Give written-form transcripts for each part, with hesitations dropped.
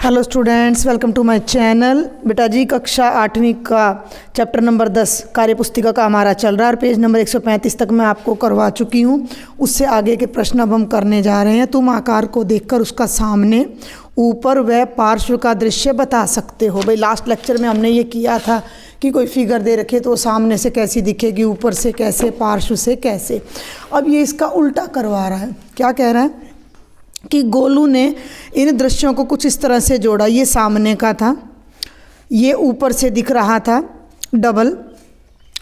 Hello students, welcome to my channel. बेटा जी कक्षा 8वीं का चैप्टर नंबर 10 कार्य पुस्तिका का हमारा चल रहा है और पेज नंबर 135 तक मैं आपको करवा चुकी हूँ। उससे आगे के प्रश्न अब हम करने जा रहे हैं। तुम आकार को देखकर उसका सामने, ऊपर व पार्श्व का दृश्य बता सकते हो। भाई लास्ट लेक्चर में हमने ये किया था कि कोई फिगर दे रखे तो सामने से कैसी दिखेगी, ऊपर से कैसे, पार्श्व से कैसे। अब ये इसका उल्टा करवा रहा है। क्या कह रहा है कि गोलू ने इन दृश्यों को कुछ इस तरह से जोड़ा। ये सामने का था, ये ऊपर से दिख रहा था डबल,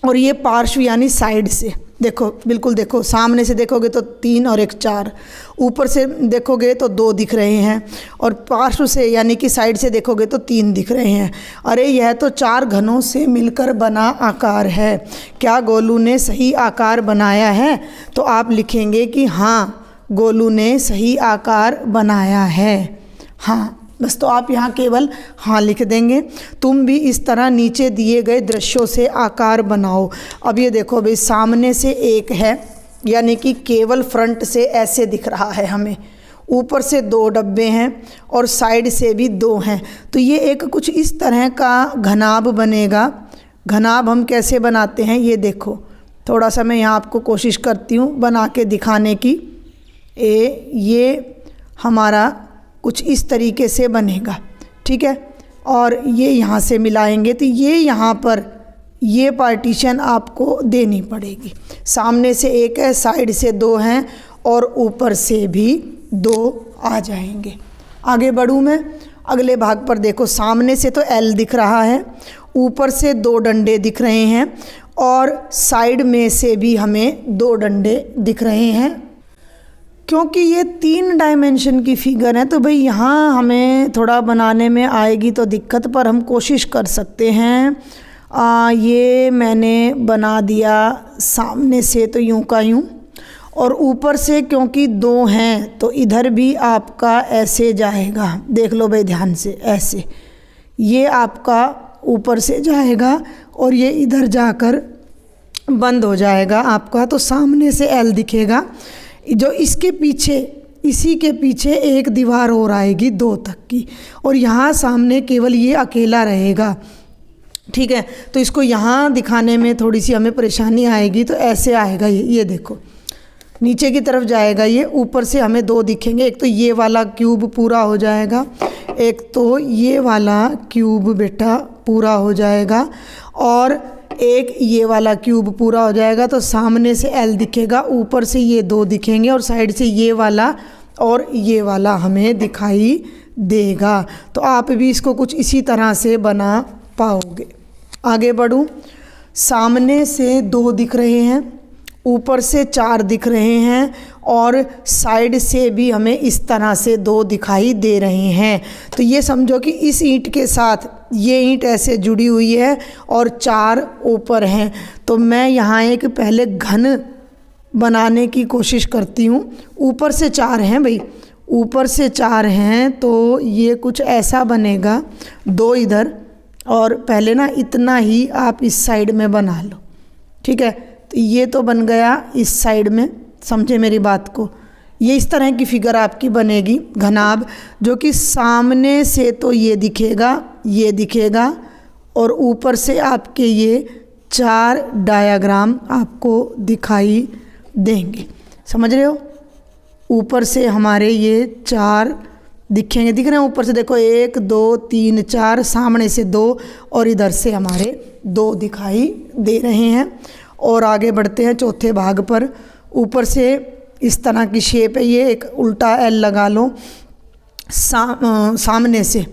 और ये पार्श्व यानी साइड से। देखो बिल्कुल, देखो सामने से देखोगे तो 3 और 1 4, ऊपर से देखोगे तो 2 दिख रहे हैं, और पार्श्व से यानी कि साइड से देखोगे तो 3 दिख रहे हैं। अरे यह तो 4 घनों से मिलकर बना आकार है। क्या गोलू ने सही आकार बनाया है? तो आप लिखेंगे कि हाँ, गोलू ने सही आकार बनाया है। हाँ, बस तो आप यहाँ केवल हाँ लिख देंगे। तुम भी इस तरह नीचे दिए गए दृश्यों से आकार बनाओ। अब ये देखो भाई, सामने से 1 है यानी कि केवल फ्रंट से ऐसे दिख रहा है हमें, ऊपर से 2 डब्बे हैं और साइड से भी 2 हैं। तो ये एक कुछ इस तरह का घनाभ बनेगा। घनाभ हम कैसे बनाते हैं ये देखो, थोड़ा सा मैं यहाँ आपको कोशिश करती हूँ बना के दिखाने की। ये हमारा कुछ इस तरीके से बनेगा, ठीक है। और ये यहाँ से मिलाएंगे तो ये यहाँ पर ये पार्टीशन आपको देनी पड़ेगी। सामने से 1 है, साइड से 2 हैं और ऊपर से भी 2 आ जाएंगे। आगे बढ़ूँ मैं, अगले भाग पर देखो। सामने से तो L दिख रहा है, ऊपर से 2 डंडे दिख रहे हैं और साइड में से भी हमें 2 डंडे दिख रहे हैं। क्योंकि ये 3 डायमेंशन की फिगर है तो भाई यहाँ हमें थोड़ा बनाने में आएगी तो दिक्कत, पर हम कोशिश कर सकते हैं। ये मैंने बना दिया सामने से तो यूं का यूं, और ऊपर से क्योंकि 2 हैं तो इधर भी आपका ऐसे जाएगा। देख लो भाई ध्यान से, ऐसे ये आपका ऊपर से जाएगा और ये इधर जाकर बंद हो जाएगा आपका। तो सामने से L दिखेगा। जो इसके पीछे, इसी के पीछे एक दीवार और आएगी 2 तक की, और यहाँ सामने केवल ये अकेला रहेगा, ठीक है। तो इसको यहाँ दिखाने में थोड़ी सी हमें परेशानी आएगी। तो ऐसे आएगा ये देखो, नीचे की तरफ जाएगा ये, ऊपर से हमें 2 दिखेंगे। एक तो ये वाला क्यूब पूरा हो जाएगा, एक तो ये वाला क्यूब बेटा पूरा हो जाएगा, और एक ये वाला क्यूब पूरा हो जाएगा। तो सामने से L दिखेगा, ऊपर से ये 2 दिखेंगे और साइड से ये वाला और ये वाला हमें दिखाई देगा। तो आप भी इसको कुछ इसी तरह से बना पाओगे। आगे बढ़ूँ, सामने से 2 दिख रहे हैं, ऊपर से 4 दिख रहे हैं और साइड से भी हमें इस तरह से 2 दिखाई दे रहे हैं। तो ये समझो कि इस ईंट के साथ ये ईंट ऐसे जुड़ी हुई है और 4 ऊपर हैं। तो मैं यहाँ एक पहले घन बनाने की कोशिश करती हूँ। ऊपर से 4 हैं भाई, ऊपर से 4 हैं तो ये कुछ ऐसा बनेगा, 2 इधर, और पहले ना इतना ही आप इस साइड में बना लो, ठीक है। तो ये तो बन गया इस साइड में, समझे मेरी बात को। ये इस तरह की फिगर आपकी बनेगी घनाभ, जो कि सामने से तो ये दिखेगा और ऊपर से आपके ये 4 डायाग्राम आपको दिखाई देंगे। समझ रहे हो? ऊपर से हमारे ये 4 दिख रहे हैं ऊपर से। देखो 1 2 3 4, सामने से 2 और इधर से हमारे 2 दिखाई दे रहे हैं। और आगे बढ़ते हैं चौथे भाग पर। ऊपर से इस तरह की शेप है, ये एक उल्टा L लगा लो। सामने से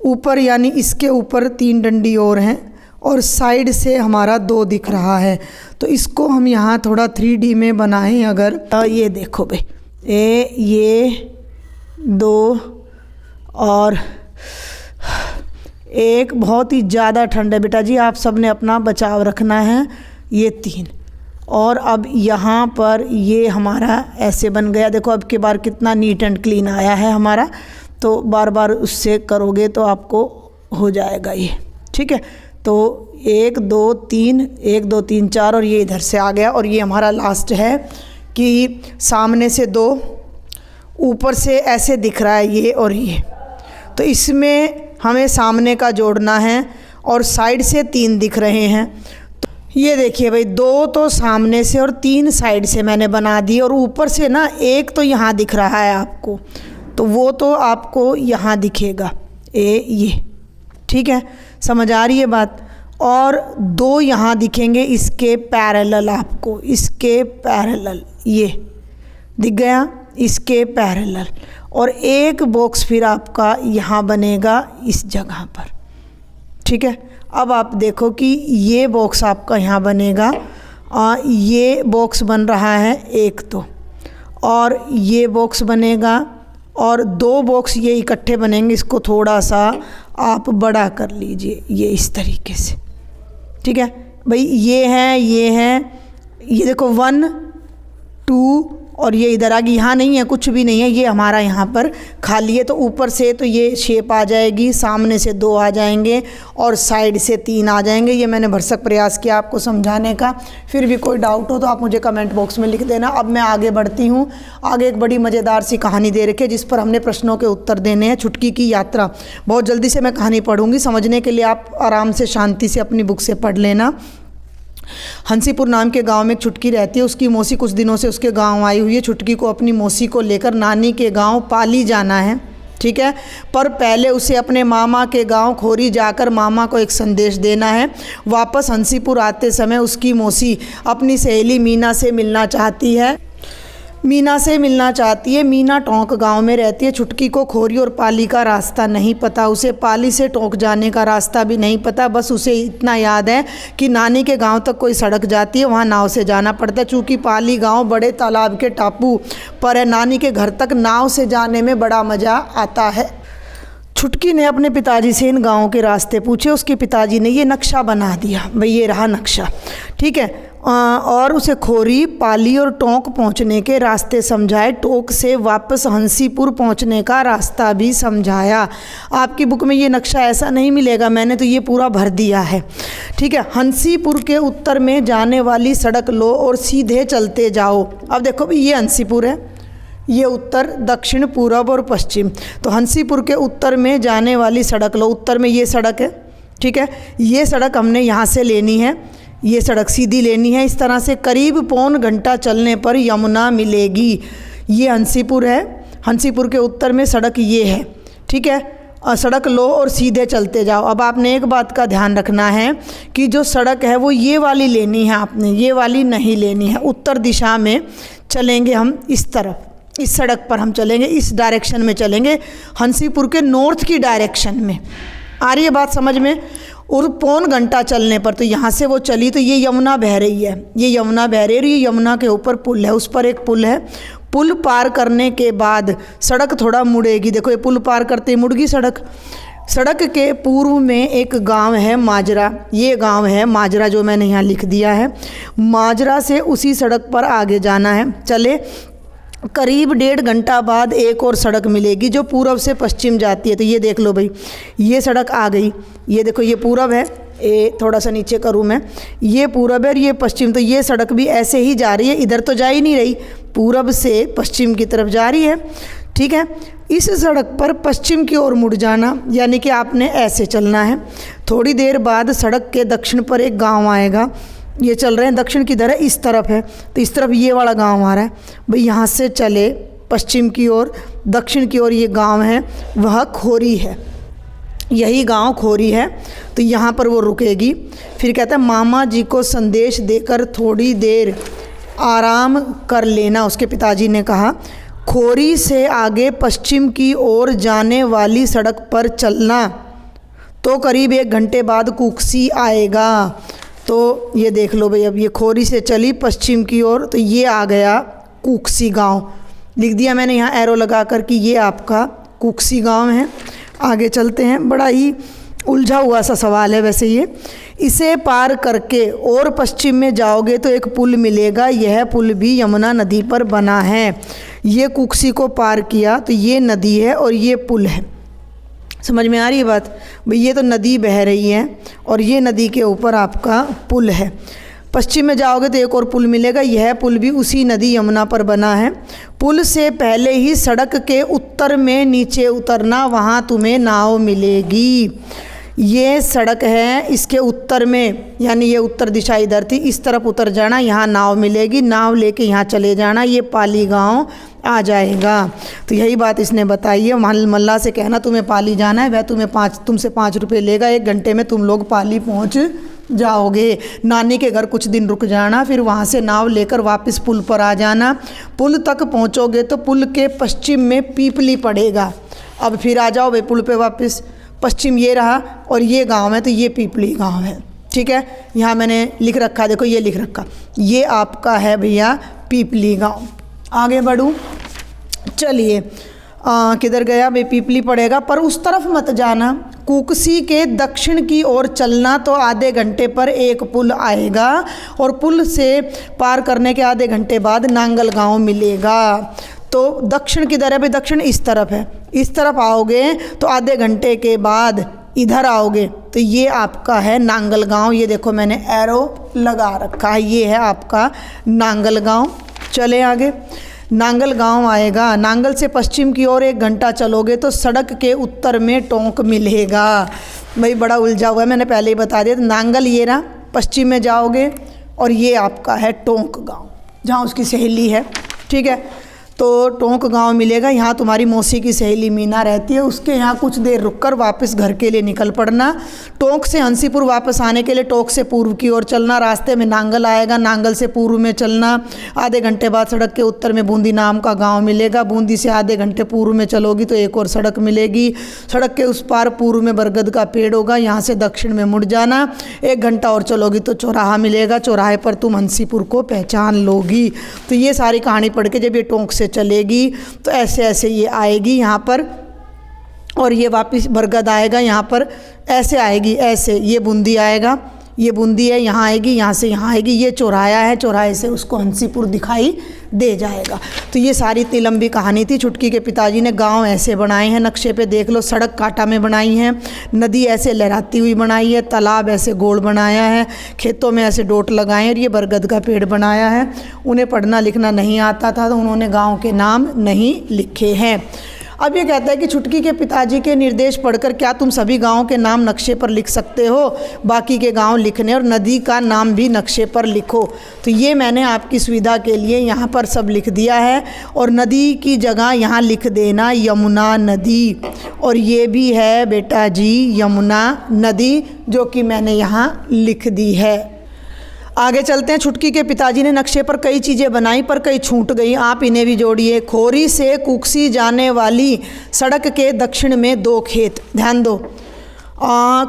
ऊपर यानी इसके ऊपर 3 डंडी और हैं और साइड से हमारा 2 दिख रहा है। तो इसको हम यहाँ थोड़ा 3D में बनाएं अगर, ये देखो भाई, ये 2 और 1। बहुत ही ज़्यादा ठंड है बेटा जी, आप सब ने अपना बचाव रखना है। ये 3, और अब यहाँ पर ये हमारा ऐसे बन गया। देखो अब की बार कितना नीट एंड क्लीन आया है हमारा। तो बार बार उससे करोगे तो आपको हो जाएगा ये, ठीक है। तो 1 2 3, 1 2 3 4, और ये इधर से आ गया। और ये हमारा लास्ट है कि सामने से 2, ऊपर से ऐसे दिख रहा है ये और ये। तो इसमें हमें सामने का जोड़ना है और साइड से 3 दिख रहे हैं। तो ये देखिए भाई, 2 तो सामने से और 3 साइड से मैंने बना दी, और ऊपर से ना 1 तो यहाँ दिख रहा है आपको, तो वो तो आपको यहाँ दिखेगा ये, ठीक है, समझ आ रही है बात। और 2 यहाँ दिखेंगे इसके पैरेलल, आपको इसके पैरेलल ये दिख गया, इसके पैरेलल। और एक बॉक्स फिर आपका यहाँ बनेगा इस जगह पर, ठीक है। अब आप देखो कि ये बॉक्स आपका यहाँ बनेगा, ये बॉक्स बन रहा है एक तो, और ये बॉक्स बनेगा, और 2 बॉक्स ये इकट्ठे बनेंगे। इसको थोड़ा सा आप बड़ा कर लीजिए, ये इस तरीके से, ठीक है भाई। ये है, ये देखो 1 2, और ये इधर आगे, यहाँ नहीं है, कुछ भी नहीं है, ये हमारा यहाँ पर खाली है। तो ऊपर से तो ये शेप आ जाएगी, सामने से 2 आ जाएंगे और साइड से 3 आ जाएंगे। ये मैंने भरसक प्रयास किया आपको समझाने का। फिर भी कोई डाउट हो तो आप मुझे कमेंट बॉक्स में लिख देना। अब मैं आगे बढ़ती हूँ। आगे एक बड़ी मज़ेदार सी कहानी दे रखी है जिस पर हमने प्रश्नों के उत्तर देने हैं। छुटकी की यात्रा। बहुत जल्दी से मैं कहानी पढ़ूँगी, समझने के लिए आप आराम से शांति से अपनी बुक से पढ़ लेना। हंसीपुर नाम के गांव में एक छुटकी रहती है। उसकी मौसी कुछ दिनों से उसके गांव आई हुई है। छुटकी को अपनी मौसी को लेकर नानी के गांव पाली जाना है, ठीक है, पर पहले उसे अपने मामा के गांव खोरी जाकर मामा को एक संदेश देना है। वापस हंसीपुर आते समय उसकी मौसी अपनी सहेली मीना से मिलना चाहती है। मीना टोंक गांव में रहती है। छुटकी को खोरी और पाली का रास्ता नहीं पता। उसे पाली से टोंक जाने का रास्ता भी नहीं पता। बस उसे इतना याद है कि नानी के गांव तक कोई सड़क जाती है, वहां नाव से जाना पड़ता है। चूँकि पाली गांव बड़े तालाब के टापू पर है, नानी के घर तक नाव से जाने में बड़ा मज़ा आता है। छुटकी ने अपने पिताजी से इन गाँवों के रास्ते पूछे। उसके पिताजी ने ये नक्शा बना दिया, भाई ये रहा नक्शा, ठीक है, और उसे खोरी, पाली और टोंक पहुंचने के रास्ते समझाए। टोंक से वापस हंसीपुर पहुंचने का रास्ता भी समझाया। आपकी बुक में ये नक्शा ऐसा नहीं मिलेगा, मैंने तो ये पूरा भर दिया है, ठीक है। हंसीपुर के उत्तर में जाने वाली सड़क लो और सीधे चलते जाओ। अब देखो भाई, ये हंसीपुर है, ये उत्तर, दक्षिण, पूरब और पश्चिम। तो हंसीपुर के उत्तर में जाने वाली सड़क लो। उत्तर में ये सड़क है, ठीक है, ये सड़क हमने यहाँ से लेनी है, ये सड़क सीधी लेनी है। इस तरह से करीब 1.25 घंटा चलने पर यमुना मिलेगी। ये हंसीपुर है, हंसीपुर के उत्तर में सड़क ये है, ठीक है। सड़क लो और सीधे चलते जाओ। अब आपने एक बात का ध्यान रखना है कि जो सड़क है वो ये वाली लेनी है आपने, ये वाली नहीं लेनी है। उत्तर दिशा में चलेंगे हम, इस तरफ, इस सड़क पर हम चलेंगे, इस डायरेक्शन में चलेंगे, हंसीपुर के नॉर्थ की डायरेक्शन में। आ रही है बात समझ में? और 1.25 घंटा चलने पर, तो यहाँ से वो चली तो ये यमुना बह रही है, ये यमुना बह रही है, और ये यमुना के ऊपर पुल है, उस पर एक पुल है। पुल पार करने के बाद सड़क थोड़ा मुड़ेगी। देखो ये पुल पार करते ही मुड़ गई सड़क। सड़क के पूर्व में एक गांव है माजरा, ये गांव है माजरा जो मैंने यहाँ लिख दिया है। माजरा से उसी सड़क पर आगे जाना है। चले करीब 1.5 घंटा बाद एक और सड़क मिलेगी जो पूरब से पश्चिम जाती है। तो ये देख लो भाई, ये सड़क आ गई, ये देखो ये पूरब है, ये थोड़ा सा नीचे करूँ मैं, ये पूरब है और ये पश्चिम। तो ये सड़क भी ऐसे ही जा रही है, इधर तो जा ही नहीं रही, पूरब से पश्चिम की तरफ जा रही है, ठीक है। इस सड़क पर पश्चिम की ओर मुड़ जाना, यानी कि आपने ऐसे चलना है। थोड़ी देर बाद सड़क के दक्षिण पर एक गाँव आएगा। ये चल रहे हैं दक्षिण किधर है, इस तरफ है, तो इस तरफ ये वाला गांव आ रहा है भाई। यहाँ से चले पश्चिम की ओर, दक्षिण की ओर ये गांव है, वह खोरी है, यही गांव खोरी है। तो यहाँ पर वो रुकेगी। फिर कहता है मामा जी को संदेश देकर थोड़ी देर आराम कर लेना। उसके पिताजी ने कहा खोरी से आगे पश्चिम की ओर जाने वाली सड़क पर चलना तो करीब 1 घंटे बाद कुक्सी आएगा। तो ये देख लो भाई, अब ये खोरी से चली पश्चिम की ओर, तो ये आ गया कुक्सी गांव। लिख दिया मैंने यहाँ एरो लगा कर कि ये आपका कुक्सी गांव है। आगे चलते हैं, बड़ा ही उलझा हुआ सा सवाल है वैसे ये। इसे पार करके और पश्चिम में जाओगे तो एक पुल मिलेगा, यह पुल भी यमुना नदी पर बना है। ये कुक्सी को पार किया तो ये नदी है और ये पुल है। समझ में आ रही है बात भाई? ये तो नदी बह रही है और ये नदी के ऊपर आपका पुल है। पश्चिम में जाओगे तो एक और पुल मिलेगा, यह पुल भी उसी नदी यमुना पर बना है। पुल से पहले ही सड़क के उत्तर में नीचे उतरना, वहाँ तुम्हें नाव मिलेगी। ये सड़क है, इसके उत्तर में, यानी ये उत्तर दिशा इधर थी, इस तरफ उतर जाना, यहाँ नाव मिलेगी, नाव लेके यहाँ चले जाना, ये पाली गांव आ जाएगा। तो यही बात इसने बताई है। मल्ला से कहना तुम्हें पाली जाना है, वह तुमसे 5 रुपये लेगा, 1 घंटे में तुम लोग पाली पहुँच जाओगे। नानी के घर कुछ दिन रुक जाना, फिर वहाँ से नाव लेकर वापस पुल पर आ जाना। पुल तक पहुँचोगे तो पुल के पश्चिम में पीपली पड़ेगा। अब फिर आ जाओ भाई पुल पे वापस। पश्चिम ये रहा और ये गांव है, तो ये पीपली गांव है, ठीक है। यहाँ मैंने लिख रखा, देखो ये लिख रखा, ये आपका है भैया पीपली गांव। आगे बढ़ूँ, चलिए किधर गया भाई, पीपली पड़ेगा, पर उस तरफ मत जाना। कुक्सी के दक्षिण की ओर चलना, तो आधे घंटे पर एक पुल आएगा और पुल से पार करने के आधे घंटे बाद नांगल गांव मिलेगा। तो दक्षिण किधर है भाई, दक्षिण इस तरफ है, इस तरफ आओगे तो आधे घंटे के बाद इधर आओगे तो ये आपका है नांगल गांव। ये देखो मैंने एरो लगा रखा है, ये है आपका नांगल गांव। चले आगे, नांगल गांव आएगा। नांगल से पश्चिम की ओर 1 घंटा चलोगे तो सड़क के उत्तर में टोंक मिलेगा। भाई बड़ा उलझा हुआ है, मैंने पहले ही बता दिया। तो नांगल ये रहा, पश्चिम में जाओगे और ये आपका है टोंक गांव, जहाँ उसकी सहेली है, ठीक है। तो टोंक गांव मिलेगा, यहाँ तुम्हारी मौसी की सहेली मीना रहती है, उसके यहाँ कुछ देर रुककर वापस घर के लिए निकल पड़ना। टोंक से हंसीपुर वापस आने के लिए टोंक से पूर्व की ओर चलना, रास्ते में नांगल आएगा, नांगल से पूर्व में चलना। आधे घंटे बाद सड़क के उत्तर में बूंदी नाम का गांव मिलेगा। बूंदी से आधे घंटे पूर्व में चलोगी तो एक और सड़क मिलेगी। सड़क के उस पार पूर्व में बरगद का पेड़ होगा, यहाँ से दक्षिण में मुड़ जाना। 1 घंटा और चलोगी तो चौराहा मिलेगा, चौराहे पर तुम हंसीपुर को पहचान लोगी। तो ये सारी कहानी पढ़ के जब ये टोंक से चलेगी तो ऐसे ऐसे ये आएगी यहाँ पर, और ये वापस बरगद आएगा, यहाँ पर ऐसे आएगी, ऐसे ये बूंदी आएगा, ये बूंदी है, यहाँ आएगी, यहाँ से यहाँ आएगी, ये चौराहा है, चौराहे से उसको हंसीपुर दिखाई दे जाएगा। तो ये सारी इतनी लंबी कहानी थी। छुटकी के पिताजी ने गांव ऐसे बनाए हैं, नक्शे पे देख लो, सड़क कांटा में बनाई है, नदी ऐसे लहराती हुई बनाई है, तालाब ऐसे गोल बनाया है, खेतों में ऐसे डोट लगाए हैं, और ये बरगद का पेड़ बनाया है। उन्हें पढ़ना लिखना नहीं आता था तो उन्होंने गाँव के नाम नहीं लिखे हैं। अब ये कहता है कि छुटकी के पिताजी के निर्देश पढ़कर क्या तुम सभी गांवों के नाम नक्शे पर लिख सकते हो? बाकी के गांव लिखने और नदी का नाम भी नक्शे पर लिखो। तो ये मैंने आपकी सुविधा के लिए यहाँ पर सब लिख दिया है, और नदी की जगह यहाँ लिख देना यमुना नदी, और ये भी है बेटा जी यमुना नदी, जो कि मैंने यहाँ लिख दी है। आगे चलते हैं। छुटकी के पिताजी ने नक्शे पर कई चीज़ें बनाई पर कई छूट गई, आप इन्हें भी जोड़िए। खोरी से कुक्सी जाने वाली सड़क के दक्षिण में 2 खेत, ध्यान दो।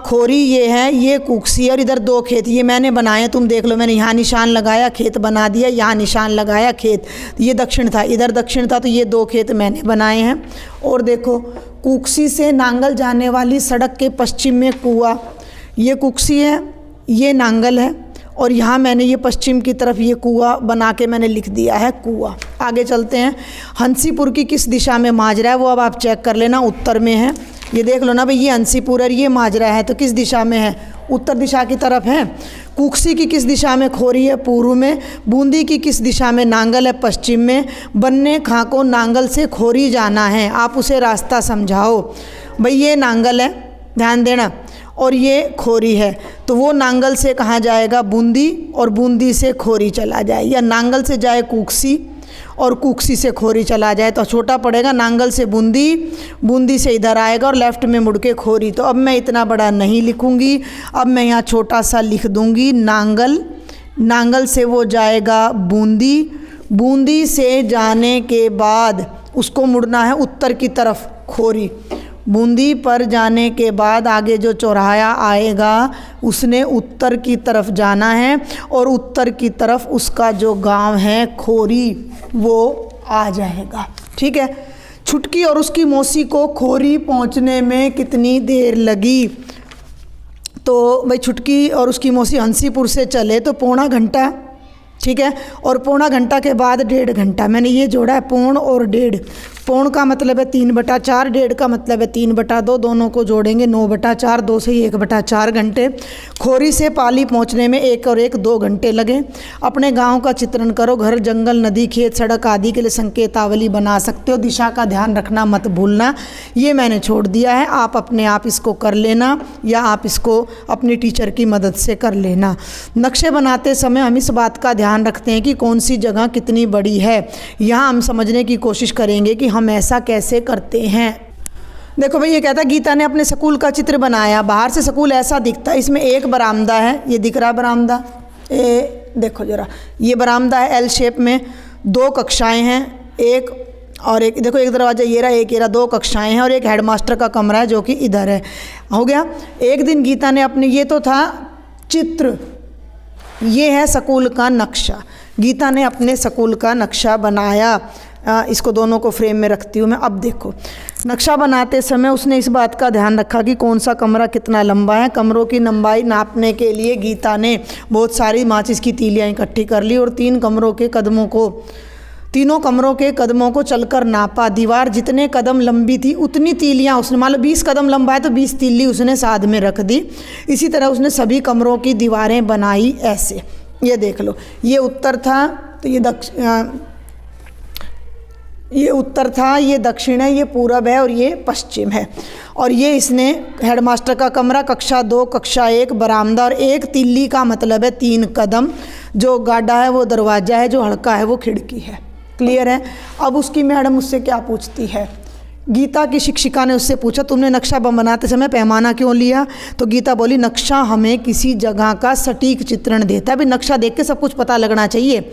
खोरी ये है, ये कुक्सी, और इधर 2 खेत ये मैंने बनाए, तुम देख लो, मैंने यहाँ निशान लगाया, खेत बना दिया, यहाँ निशान लगाया, खेत। ये दक्षिण था, इधर दक्षिण था, तो ये 2 खेत मैंने बनाए हैं। और देखो, कुक्सी से नांगल जाने वाली सड़क के पश्चिम में कुआं, ये कुक्सी है, ये नांगल है, और यहाँ मैंने ये पश्चिम की तरफ ये कुआं बना के मैंने लिख दिया है कुआं। आगे चलते हैं। हंसीपुर की किस दिशा में माजरा है वो अब आप चेक कर लेना, उत्तर में है। ये देख लो ना भाई, ये हंसीपुर और ये माजरा है, तो किस दिशा में है? उत्तर दिशा की तरफ है। कुक्सी की किस दिशा में खोरी है? पूर्व में। बूंदी की किस दिशा में नांगल है? पश्चिम में। बन्ने खां को नांगल से खोरी जाना है, आप उसे रास्ता समझाओ। भाई ये नांगल है, ध्यान देना, और ये खोरी है, तो वो नांगल से कहाँ जाएगा? बूंदी, और बूंदी से खोरी चला जाए, या नांगल से जाए कुक्सी और कुक्सी से खोरी चला जाए, तो छोटा पड़ेगा। नांगल से बूंदी, बूंदी से इधर आएगा और लेफ़्ट में मुड़ के खोरी। तो अब मैं इतना बड़ा नहीं लिखूंगी, अब मैं यहाँ छोटा सा लिख दूंगी नांगल। नांगल से वो जाएगा बूंदी, बूंदी से जाने के बाद उसको मुड़ना है उत्तर की तरफ, खोरी। बूंदी पर जाने के बाद आगे जो चौराहा आएगा उसने उत्तर की तरफ जाना है, और उत्तर की तरफ उसका जो गांव है खोरी वो आ जाएगा, ठीक है। छुटकी और उसकी मौसी को खोरी पहुंचने में कितनी देर लगी? तो भाई छुटकी और उसकी मौसी हंसीपुर से चले तो 1.25 घंटा, ठीक है, और 1.25 घंटा के बाद 1.5 घंटा, मैंने ये जोड़ा है, 1.25 और 1.5। पौन का मतलब है 3/4, डेढ़ का मतलब है 3/2, दोनों को जोड़ेंगे 9/4, 2 से ही 1/4 घंटे। खोरी से पाली पहुंचने में 1 और 1 2 घंटे लगे। अपने गांव का चित्रण करो। घर, जंगल, नदी, खेत, सड़क आदि के लिए संकेतावली बना सकते हो। दिशा का ध्यान रखना मत भूलना। ये मैंने छोड़ दिया है, आप अपने आप इसको कर लेना या आप इसको अपनी टीचर की मदद से कर लेना। नक्शे बनाते समय हम इस बात का ध्यान रखते हैं कि कौन सी जगह कितनी बड़ी है। यहाँ हम समझने की कोशिश करेंगे कि हम ऐसा कैसे करते हैं। देखो भाई, ये कहता है गीता ने अपने स्कूल का चित्र बनाया। बाहर से स्कूल ऐसा दिखता है, इसमें एक बरामदा है, ये दिख रहा है बरामदा, देखो जरा, ये बरामदा है एल शेप में, 2 कक्षाएं हैं, एक और एक, देखो एक दरवाज़ा ये रहा, एक ये रहा, 2 कक्षाएं हैं और एक हेडमास्टर का कमरा है जो कि इधर है। हो गया। एक दिन गीता ने अपने, ये तो था चित्र, ये है स्कूल का नक्शा। गीता ने अपने स्कूल का नक्शा बनाया। इसको दोनों को फ्रेम में रखती हूँ मैं। अब देखो, नक्शा बनाते समय उसने इस बात का ध्यान रखा कि कौन सा कमरा कितना लंबा है। कमरों की लंबाई नापने के लिए गीता ने बहुत सारी माचिस की तीलियाँ इकट्ठी कर ली और तीनों कमरों के कदमों को चलकर नापा। दीवार जितने कदम लंबी थी उतनी तीलियाँ उसने, मान लो 20 कदम लंबा है तो 20 तीली उसने साथ में रख दी। इसी तरह उसने सभी कमरों की दीवारें बनाई ऐसे। ये देख लो, ये उत्तर था तो ये उत्तर था, ये दक्षिण है, ये पूरब है और ये पश्चिम है। और ये इसने हेडमास्टर का कमरा, कक्षा 2, कक्षा 1, बरामदा और एक तिल्ली का मतलब है 3 कदम। जो गाढ़ा है वो दरवाज़ा है, जो हल्का है वो खिड़की है। क्लियर है। अब उसकी मैडम उससे क्या पूछती है, गीता की शिक्षिका ने उससे पूछा तुमने नक्शा बनाते समय पैमाना क्यों लिया? तो गीता बोली नक्शा हमें किसी जगह का सटीक चित्रण देता है। अभी नक्शा देख के सब कुछ पता लगना चाहिए।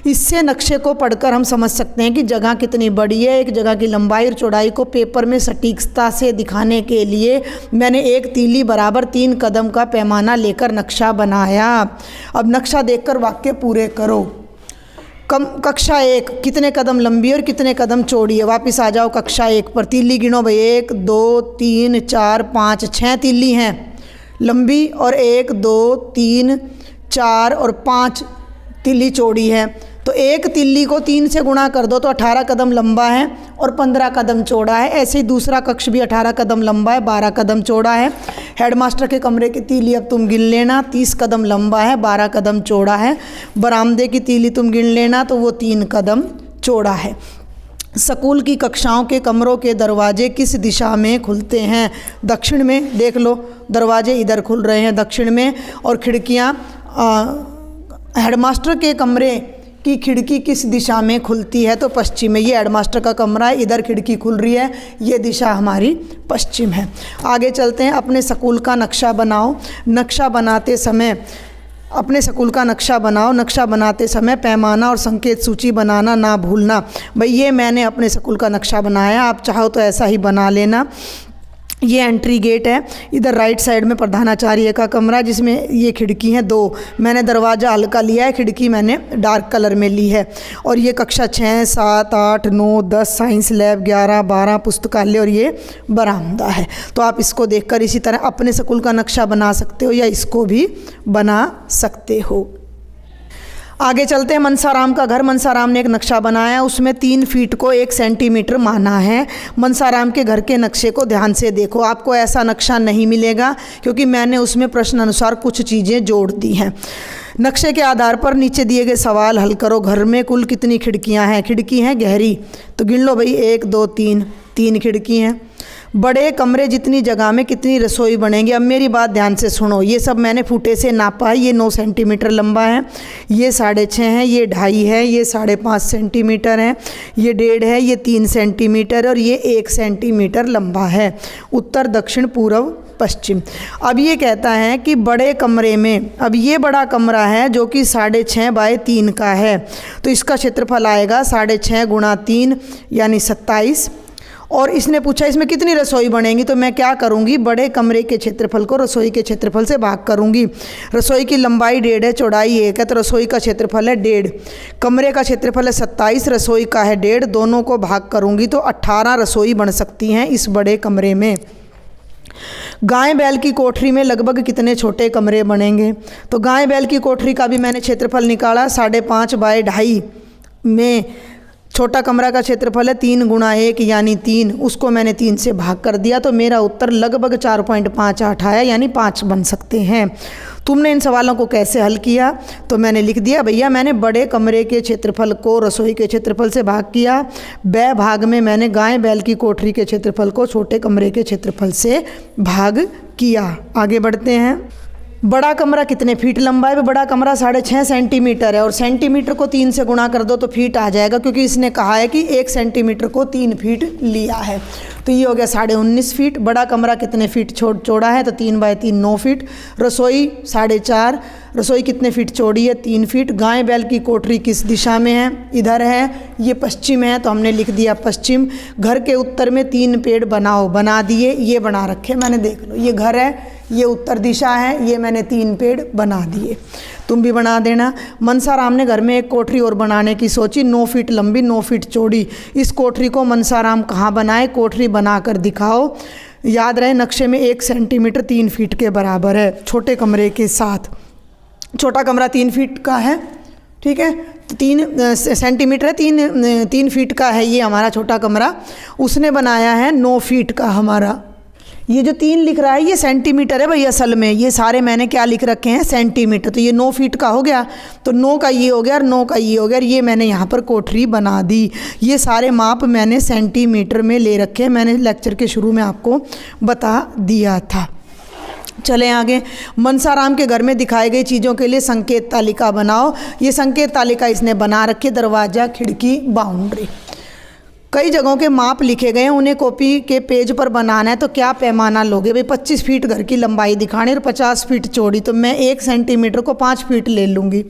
इससे नक्शे को पढ़कर हम समझ सकते हैं कि जगह कितनी बड़ी है। एक जगह की लंबाई और चौड़ाई को पेपर में सटीकता से दिखाने के लिए मैंने एक तीली बराबर 3 कदम का पैमाना लेकर नक्शा बनाया। अब नक्शा देखकर वाक्य पूरे करो। कक्षा 1 कितने कदम लंबी और कितने कदम चौड़ी है? वापस आ जाओ कक्षा 1 पर। तीली गिनो भाई, 1 2 3 4 5 6 तीली हैं लंबी और 1 2 3 4 और 5 तीली चौड़ी है। तो एक तिल्ली को 3 से गुणा कर दो तो 18 कदम लंबा है और 15 कदम चौड़ा है। ऐसे ही दूसरा कक्ष भी 18 कदम लंबा है, 12 कदम चौड़ा है। हेडमास्टर के कमरे की तीली अब तुम गिन लेना, 30 कदम लंबा है, 12 कदम चौड़ा है। बरामदे की तीली तुम गिन लेना तो वो 3 कदम चौड़ा है। स्कूल की कक्षाओं के कमरों के दरवाजे किस दिशा में खुलते हैं? दक्षिण में। देख लो, दरवाजे इधर खुल रहे हैं दक्षिण में और खिड़कियाँ, हेडमास्टर के कमरे की खिड़की किस दिशा में खुलती है? तो पश्चिम में। ये हेडमास्टर का कमरा है, इधर खिड़की खुल रही है, ये दिशा हमारी पश्चिम है। आगे चलते हैं। अपने स्कूल का नक्शा बनाओ। नक्शा बनाते समय अपने स्कूल का नक्शा बनाओ। नक्शा बनाते समय पैमाना और संकेत सूची बनाना ना भूलना। भाई ये मैंने अपने स्कूल का नक्शा बनाया, आप चाहो तो ऐसा ही बना लेना। ये एंट्री गेट है, इधर राइट साइड में प्रधानाचार्य का कमरा जिसमें ये खिड़की हैं 2। मैंने दरवाज़ा हल्का लिया है, खिड़की मैंने डार्क कलर में ली है। और ये कक्षा 6 7 8 9 10 साइंस लैब 11 12 पुस्तकालय और ये बरामदा है। तो आप इसको देखकर इसी तरह अपने स्कूल का नक्शा बना सकते हो या इसको भी बना सकते हो। आगे चलते हैं। मनसाराम का घर। मनसाराम ने एक नक्शा बनाया, उसमें 3 फीट को 1 सेंटीमीटर माना है। मनसाराम के घर के नक्शे को ध्यान से देखो, आपको ऐसा नक्शा नहीं मिलेगा क्योंकि मैंने उसमें प्रश्न अनुसार कुछ चीज़ें जोड़ दी हैं। नक्शे के आधार पर नीचे दिए गए सवाल हल करो। घर में कुल कितनी खिड़कियां हैं? खिड़की हैं गहरी, तो गिन लो भाई, 1 2 3 खिड़की हैं। बड़े कमरे जितनी जगह में कितनी रसोई बनेंगी? अब मेरी बात ध्यान से सुनो, ये सब मैंने फुटे से नापा है। ये 9 सेंटीमीटर लंबा है, ये 6.5 है, ये 2.5 है, ये 5.5 सेंटीमीटर है, ये 1.5 है, ये 3 सेंटीमीटर और ये 1 सेंटीमीटर लंबा है। उत्तर दक्षिण पूर्व पश्चिम। अब ये कहता है कि बड़े कमरे में, अब ये बड़ा कमरा है जो कि 6.5 बाय 3 का है, तो इसका क्षेत्रफल आएगा 6.5 गुणा 3 यानी 27। और इसने पूछा इसमें कितनी रसोई बनेंगी, तो मैं क्या करूंगी, बड़े कमरे के क्षेत्रफल को रसोई के क्षेत्रफल से भाग करूंगी। रसोई की लंबाई 1.5 है, चौड़ाई 1 है, तो रसोई का क्षेत्रफल है 1.5। कमरे का क्षेत्रफल है 27, रसोई का है 1.5, दोनों को भाग करूंगी तो 18 रसोई बन सकती हैं इस बड़े कमरे में। गाय बैल की कोठरी में लगभग कितने छोटे कमरे बनेंगे? तो गाय बैल की कोठरी का भी मैंने क्षेत्रफल निकाला, 5.5 बाय 2.5 में छोटा कमरा का क्षेत्रफल है 3 गुणा 1 यानी 3, उसको मैंने 3 से भाग कर दिया तो मेरा उत्तर लगभग 4.58 आया, यानी 5 बन सकते हैं। तुमने इन सवालों को कैसे हल किया? तो मैंने लिख दिया भैया, मैंने बड़े कमरे के क्षेत्रफल को रसोई के क्षेत्रफल से भाग किया, बै भाग में मैंने गाय बैल की कोठरी के क्षेत्रफल को छोटे कमरे के क्षेत्रफल से भाग किया। आगे बढ़ते हैं। बड़ा कमरा कितने फीट लंबा है? बड़ा कमरा 6.5 सेंटीमीटर है और सेंटीमीटर को 3 से गुणा कर दो तो फीट आ जाएगा, क्योंकि इसने कहा है कि 1 सेंटीमीटर को 3 फीट लिया है। तो ये हो गया 19.5 फीट। बड़ा कमरा कितने फीट चौड़ा है? तो 3 बाय 3 9 फीट। रसोई 4.5, रसोई कितने फीट चौड़ी है? 3 फीट। गाय बैल की कोठरी किस दिशा में है? इधर है, ये पश्चिम है तो हमने लिख दिया पश्चिम। घर के उत्तर में 3 पेड़ बनाओ, बना दिए, ये बना रखे मैंने, देख लो ये घर है, ये उत्तर दिशा है, ये मैंने 3 पेड़ बना दिए, तुम भी बना देना। मनसाराम ने घर में एक कोठरी और बनाने की सोची, 9 फीट लंबी 9 फीट चौड़ी। इस कोठरी को मनसाराम कहाँ बनाए? कोठरी बनाकर दिखाओ। याद रहे नक्शे में 1 सेंटीमीटर 3 फीट के बराबर है छोटे कमरे के साथ। छोटा कमरा 3 फीट का है, ठीक है, तो 3 सेंटीमीटर है, 3 फीट का है ये हमारा छोटा कमरा। उसने बनाया है 9 फीट का हमारा। ये जो 3 लिख रहा है ये सेंटीमीटर है भाई, असल में ये सारे मैंने क्या लिख रखे हैं? सेंटीमीटर। तो ये 9 फीट का हो गया, तो 9 का ये हो गया और 9 का ये हो गया, और ये मैंने यहाँ पर कोठरी बना दी। ये सारे माप मैंने सेंटीमीटर में ले रखे हैं, मैंने लेक्चर के शुरू में आपको बता दिया था। चलें आगे। मनसाराम के घर में दिखाई गई चीज़ों के लिए संकेत तालिका बनाओ। ये संकेत तालिका इसने बना रखी, दरवाज़ा, खिड़की, बाउंड्री। कई जगहों के माप लिखे गए हैं, उन्हें कॉपी के पेज पर बनाना है तो क्या पैमाना लोगे? भाई 25 फीट घर की लंबाई दिखानी और 50 फीट चौड़ी, तो मैं 1 सेंटीमीटर को 5 फीट ले लूँगी।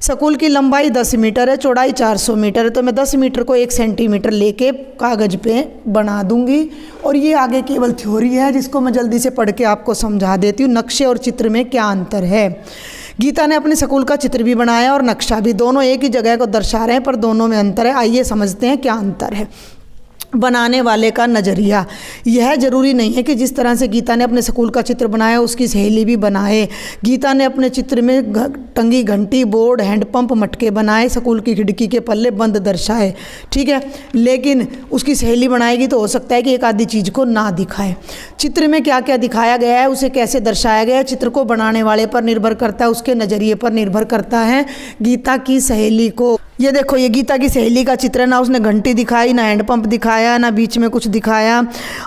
स्कूल की लंबाई 10 मीटर है, चौड़ाई 400 मीटर है, तो मैं 10 मीटर को 1 सेंटीमीटर लेके कागज़ पे बना दूंगी। और ये आगे केवल थ्योरी है जिसको मैं जल्दी से पढ़ के आपको समझा देती हूँ। नक्शे और चित्र में क्या अंतर है? गीता ने अपने स्कूल का चित्र भी बनाया और नक्शा भी, दोनों एक ही जगह को दर्शा रहे हैं पर दोनों में अंतर है। आइए समझते हैं क्या अंतर है। बनाने वाले का नज़रिया। यह ज़रूरी नहीं है कि जिस तरह से गीता ने अपने स्कूल का चित्र बनाया उसकी सहेली भी बनाए। गीता ने अपने चित्र में टंगी घंटी, बोर्ड, हैंडपंप, मटके बनाए, स्कूल की खिड़की के पल्ले बंद दर्शाए, ठीक है, लेकिन उसकी सहेली बनाएगी तो हो सकता है कि एक आधी चीज़ को ना दिखाए। चित्र में क्या क्या दिखाया गया है, उसे कैसे दर्शाया गया है, चित्र को बनाने वाले पर निर्भर करता है, उसके नज़रिए पर निर्भर करता है। गीता की सहेली को, ये देखो ये गीता की सहेली का चित्र है, ना उसने घंटी दिखाई, ना हैंडपंप दिखाया, ना बीच में कुछ दिखाया।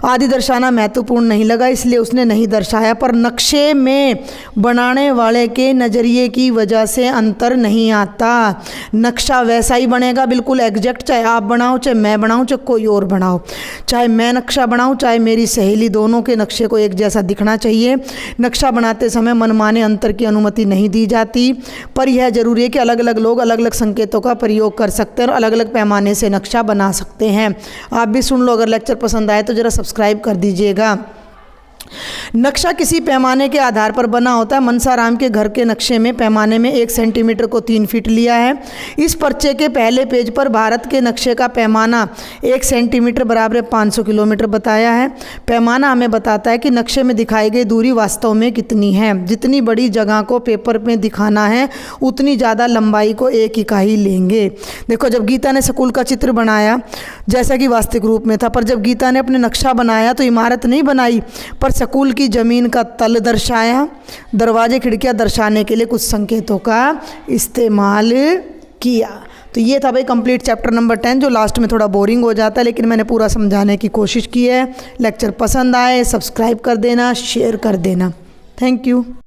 आदि दर्शाना महत्वपूर्ण नहीं लगा इसलिए उसने नहीं दर्शाया, पर नक्शे में बनाने वाले के नज़रिए की वजह से अंतर नहीं आता। नक्शा वैसा ही बनेगा बिल्कुल एग्जैक्ट, चाहे आप बनाओ, चाहे मैं बनाऊं, चाहे कोई और बनाओ, चाहे मैं नक्शा बनाऊं, चाहे मेरी सहेली, दोनों के नक्शे को एक जैसा दिखना चाहिए। नक्शा बनाते समय मनमाने अंतर की अनुमति नहीं दी जाती, पर यह जरूरी है कि अलग अलग लोग अलग अलग संकेतों का प्रयोग कर सकते हैं और अलग अलग पैमाने से नक्शा बना सकते हैं। आप भी सुन लो, अगर लेक्चर पसंद आए तो ज़रा सब्सक्राइब कर दीजिएगा। नक्शा किसी पैमाने के आधार पर बना होता है। मनसाराम के घर के नक्शे में पैमाने में 1 सेंटीमीटर को 3 फीट लिया है। इस पर्चे के पहले पेज पर भारत के नक्शे का पैमाना 1 सेंटीमीटर बराबर 500 किलोमीटर बताया है। पैमाना हमें बताता है कि नक्शे में दिखाई गई दूरी वास्तव में कितनी है। जितनी बड़ी जगह को पेपर में दिखाना है उतनी ज़्यादा लंबाई को 1 इकाई लेंगे। देखो, जब गीता ने स्कूल का चित्र बनाया जैसा कि वास्तविक रूप में था, पर जब गीता ने अपने नक्शा बनाया तो इमारत नहीं बनाई पर स्कूल की ज़मीन का तल दर्शाया। दरवाजे खिड़कियां दर्शाने के लिए कुछ संकेतों का इस्तेमाल किया। तो ये था भाई कंप्लीट चैप्टर नंबर 10, जो लास्ट में थोड़ा बोरिंग हो जाता है, लेकिन मैंने पूरा समझाने की कोशिश की है। लेक्चर पसंद आए सब्सक्राइब कर देना, शेयर कर देना। Thank you.